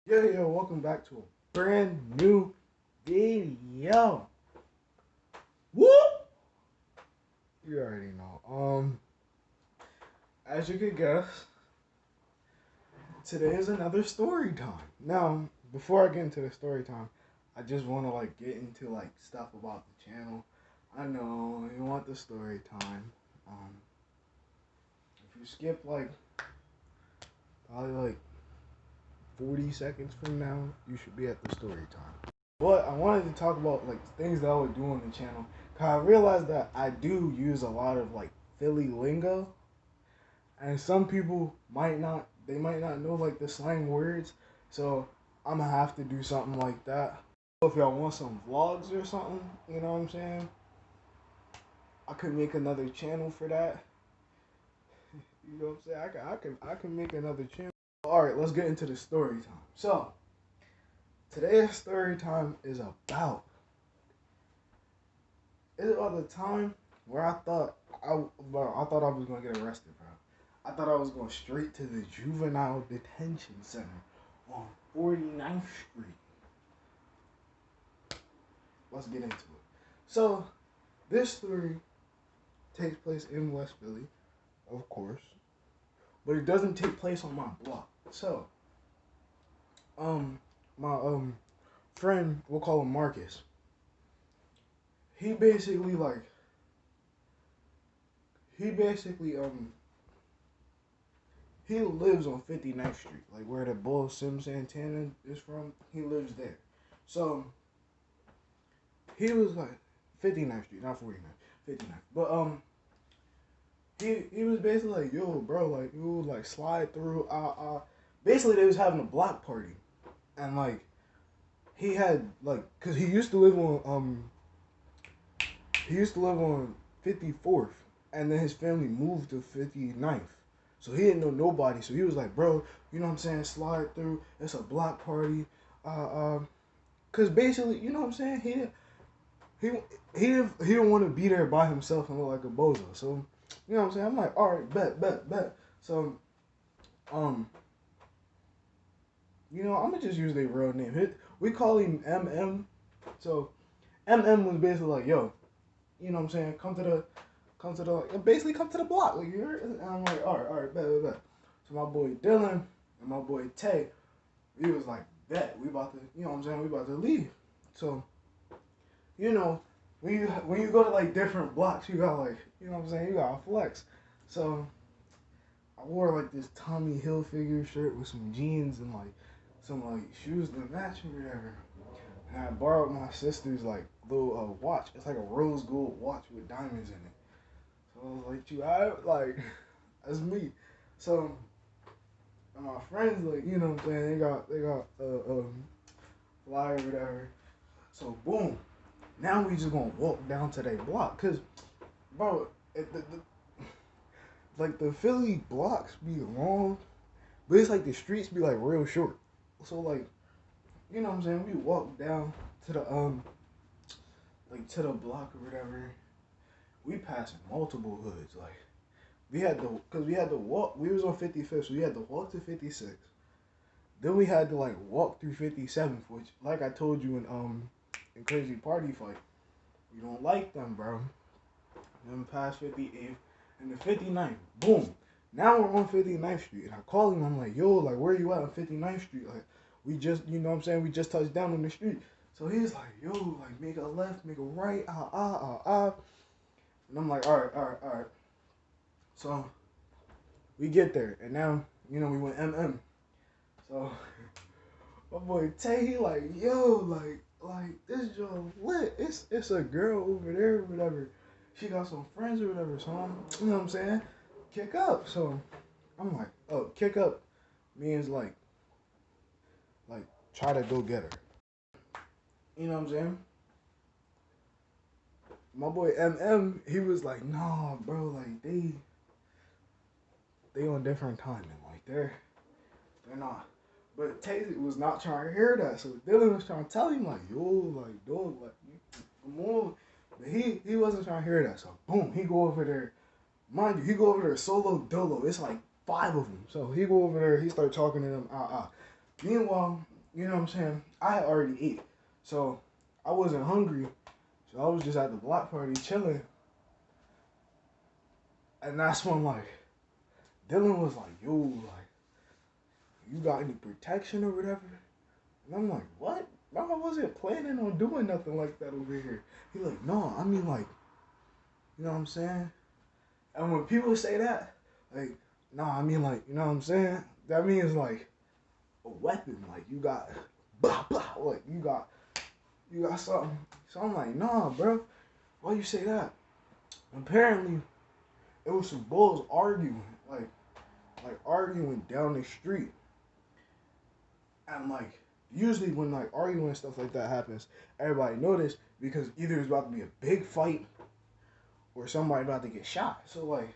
Yo, welcome back to a brand new video. Whoop! You already know. As you could guess, today is another story time. Now, before I get into the story time, I just want to get into stuff about the channel. I know you want the story time. If you skip probably 40 seconds from now, you should be at the story time. But I wanted to talk about things that I would do on the channel. Cause I realized that I do use a lot of Philly lingo, and some people might not. They might not know the slang words, so I'm gonna have to do something like that. If y'all want some vlogs or something, you know what I'm saying? I could make another channel for that. You know what I'm saying? I can make another channel. All right, let's get into the story time. So today's story time is about the time where I thought I was gonna get arrested, bro. I thought I was going straight to the juvenile detention center on 49th Street. Let's get into it. So this story takes place in West Philly, of course, but it doesn't take place on my block. So my friend, we'll call him Marcus. He basically he lives on 59th Street, where the Bull Sim Santana is from. He lives there. So he was 59th Street, not 49th, 59th. But he was basically yo, bro, you slide through. Basically they was having a block party, and he had cause he used to live on 54th, and then his family moved to 59th. So he didn't know nobody. So he was like, bro, you know what I'm saying? Slide through. It's a block party. Cause basically, you know what I'm saying? He didn't want to be there by himself and look like a bozo. So, you know what I'm saying? I'm like, all right, bet. So, I'm gonna just use their real name. We call him MM. So, MM was basically like, yo, you know what I'm saying? Come to the block. And I'm like, all right, bet. So my boy Dylan and my boy Tay, we was like, bet, we about to, you know what I'm saying? We about to leave. So, when you go to different blocks, you got you know what I'm saying? You got to flex. So I wore this Tommy Hilfiger shirt with some jeans and some shoes to match or whatever. And I borrowed my sister's little watch. It's like a rose gold watch with diamonds in it. So I was like, that's me. So, and my friends, you know what I'm saying, they got flyer or whatever. So, boom. Now we just gonna walk down to that block. Cause, bro, the Philly blocks be long, but it's the streets be real short. So, you know what I'm saying, we walk down to the, to the block or whatever. We passing multiple hoods, we had to walk. We was on 55th, so we had to walk to 56th. Then we had to walk through 57th, which I told you in Crazy Party Fight, we don't like them, bro. Then past 58th and the 59th. Boom. Now we're on 59th Street, and I call him. I'm like, yo, where you at on 59th Street? We just, you know what I'm saying, we just touched down on the street. So he's like, yo, make a left, make a right, And I'm like, all right. So we get there, and now, we went MM. So my boy Tay, he yo, this joint lit. It's a girl over there or whatever. She got some friends or whatever. So you know what I'm saying? Kick up. So I'm like, oh, kick up means try to go get her. You know what I'm saying? My boy MM, he was like, nah, bro, they on different timing. They're not. But Tay was not trying to hear that. So Dylan was trying to tell him yo, dog, come on. But he wasn't trying to hear that. So boom, he go over there. Mind you, he go over there solo dolo. It's 5 of them. So he go over there, he start talking to them. Meanwhile, you know what I'm saying? I had already ate, so I wasn't hungry. So I was just at the block party chilling, and that's when like Dylan was like, "Yo, like, you got any protection or whatever?" And I'm like, "What? Bro, I wasn't planning on doing nothing like that over here." He like, "No, I mean like, you know what I'm saying?" And when people say that, like, "Nah, I mean like, you know what I'm saying?" That means like a weapon, like you got blah blah, like you got something. So I'm like, "Nah, bro, why you say that?" Apparently, it was some bulls arguing, like arguing down the street, and like usually when like arguing and stuff like that happens, everybody notice because either it's about to be a big fight or somebody about to get shot. So like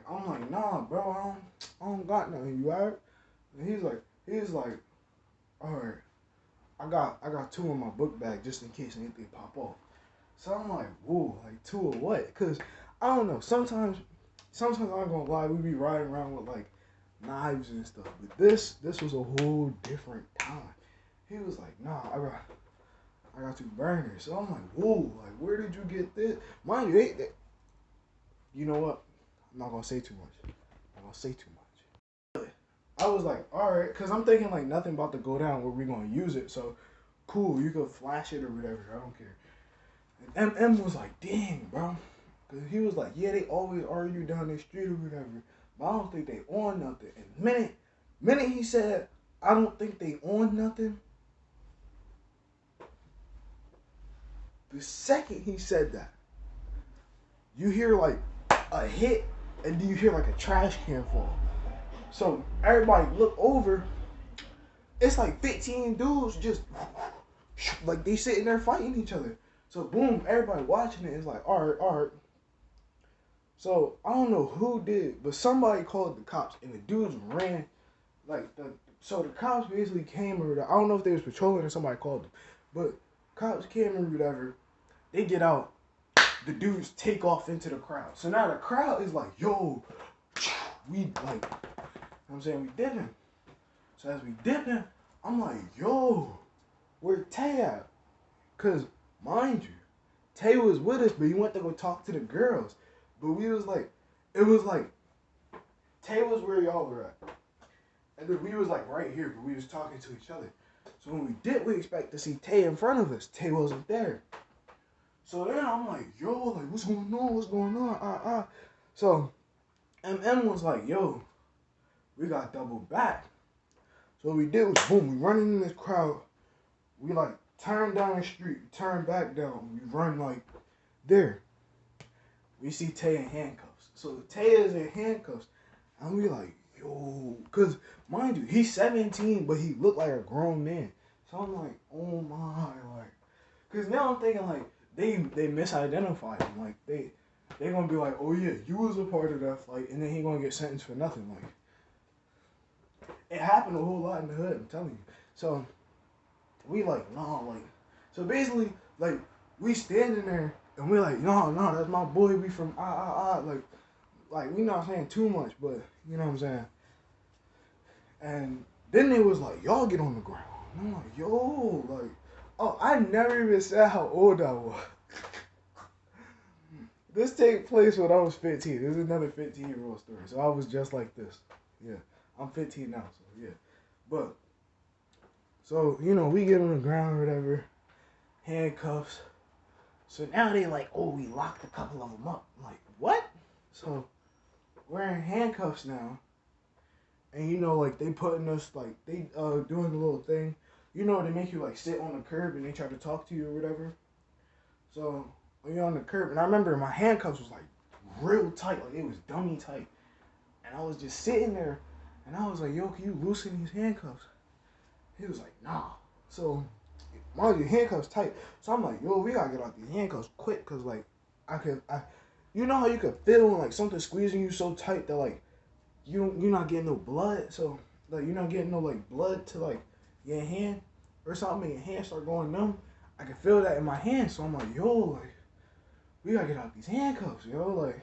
I'm like, "Nah, bro, I don't got nothing. You alright?" And he's like, "All right, I got two in my book bag just in case anything pop off." So I'm like, "Whoa, like two of what?" Because I don't know. Sometimes I'm gonna lie, we be riding around with like knives and stuff, but this was a whole different time. He was like, "Nah, I got two burners." So I'm like, "Whoa, like where did you get this?" Mind you, you know what? I'm not gonna say too much. I'm not gonna say too much. I was like, all right, because I'm thinking like nothing about to go down where we gonna use it. So cool, you could flash it or whatever. I don't care. And M was like, "Dang, bro," because he was like, "Yeah, they always argue down the street or whatever, but I don't think they on nothing." And minute he said, "I don't think they on nothing," the second he said that, you hear like a hit, and then you hear like a trash can fall. So everybody look over. It's like 15 dudes just like they sitting there fighting each other. So boom, everybody watching it is like, all right, all right. So I don't know who did, but somebody called the cops, and the dudes ran like the. So the cops basically came or I don't know if they was patrolling or somebody called them, but cops came or whatever. They get out. The dudes take off into the crowd. So now the crowd is like, "Yo, we like," you know what I'm saying, we dipping. So as we dipping, I'm like, "Yo, where Tay at?" Cause mind you, Tay was with us, but he went to go talk to the girls. But we was like, it was like Tay was where y'all were at, and then we was like right here, but we was talking to each other. So when we did, we expect to see Tay in front of us. Tay wasn't there. So then I'm like, "Yo, like what's going on? What's going on?" So MM was like, "Yo, we got double back." So what we did was boom, we running in this crowd. We like turn down the street, turn back down. We run like there. We see Tay in handcuffs. So Tay is in handcuffs. And we like, "Yo," because mind you, he's 17, but he looked like a grown man. So I'm like, "Oh my," like, because now I'm thinking like they misidentified him. Like they gonna be like, "Oh yeah, you was a part of that fight," and then he gonna get sentenced for nothing. Like it happened a whole lot in the hood. I'm telling you. So we like, "Nah," like, so basically like we standing there and we like, "No, no, that's my boy. We from like we not saying too much, but you know what I'm saying." And then they was like, "Y'all get on the ground." And I'm like, "Yo, like, oh, I never even said how old I was." This take place when I was 15. This is another 15-year-old story. So I was just like this. Yeah, I'm 15 now, so yeah. But so you know, we get on the ground or whatever, handcuffs. So now they like, "Oh, we locked a couple of them up." I'm like, "What?" So we're in handcuffs now. And you know, like they putting us like they doing the little thing. You know, they make you like sit on the curb and they try to talk to you or whatever. So when you're on the curb, and I remember my handcuffs was like real tight, like it was dummy tight. And I was just sitting there and I was like, "Yo, can you loosen these handcuffs?" He was like, "Nah." So mind you, handcuffs tight. So I'm like, "Yo, we gotta get out these handcuffs quick," cause like I you know how you could feel when like something squeezing you so tight that like you're not getting no blood, so like you're not getting no like blood to like your hand or something, and your hand start going numb. I can feel that in my hand, so I'm like, "Yo, like we gotta get out these handcuffs, yo." Like,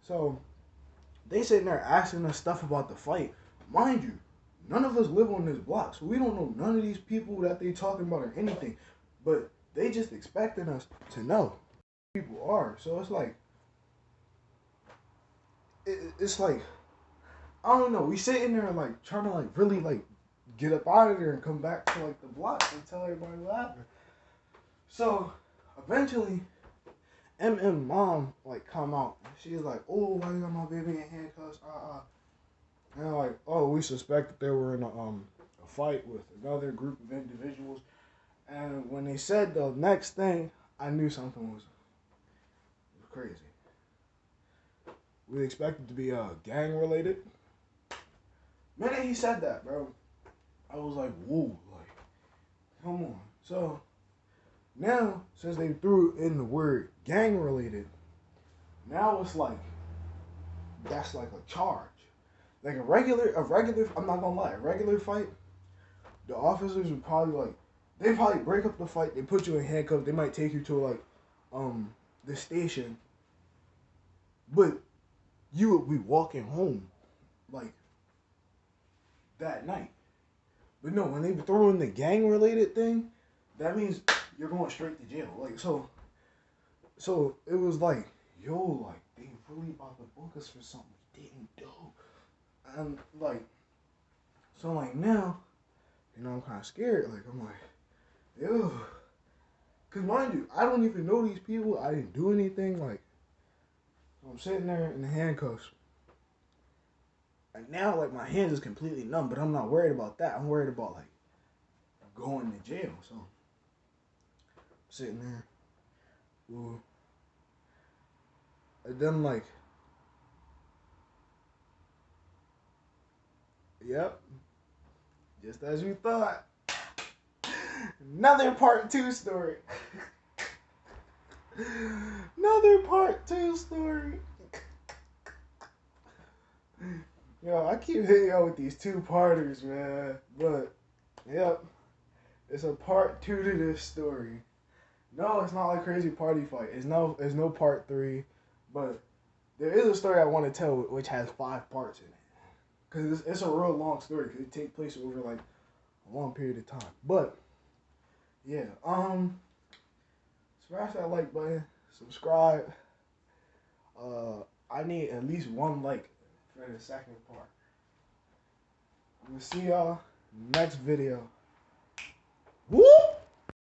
so they sitting there asking us stuff about the fight. Mind you, none of us live on this block, so we don't know none of these people that they talking about or anything. But they just expecting us to know who people are. So it's like, it's like, I don't know. We sitting there like trying to like really like get up out of there and come back to like the block and tell everybody what happened. So eventually, mom like come out. She's like, "Oh, why you got my baby in handcuffs?" And I'm like, "Oh, we suspect that they were in a fight with another group of individuals." And when they said the next thing, I knew something was crazy. We expected to be gang related. Minute he said that, bro, I was like, "Whoa, like, come on." So now, since they threw in the word gang related, now it's like that's like a charge. Like a regular, I'm not gonna lie, a regular fight, the officers would probably like, they probably break up the fight, they put you in handcuffs, they might take you to like, the station, but you would be walking home, like, that night. But no, when they throw in the gang related thing, that means you're going straight to jail. Like, so it was like, yo, like, they really about to book us for something we didn't do. And like, so like now, you know, I'm kind of scared. Like, I'm like, yo, cause mind you, I don't even know these people. I didn't do anything. Like, so I'm sitting there in the handcuffs, and now like my hands is completely numb. But I'm not worried about that. I'm worried about like going to jail. So I'm sitting there, ooh, and then like, yep, just as you thought. Another part 2 story. Another part 2 story. Yo, I keep hitting y'all with these 2-parters, man. But, yep, it's a part 2 to this story. No, it's not like Crazy Party Fight. It's no part 3. But there is a story I want to tell which has 5 parts in it. Because it's a real long story. Because it takes place over like a long period of time. But, yeah, smash that like button, subscribe. I need at least 1 like for the second part. I'm gonna see y'all next video. Woo!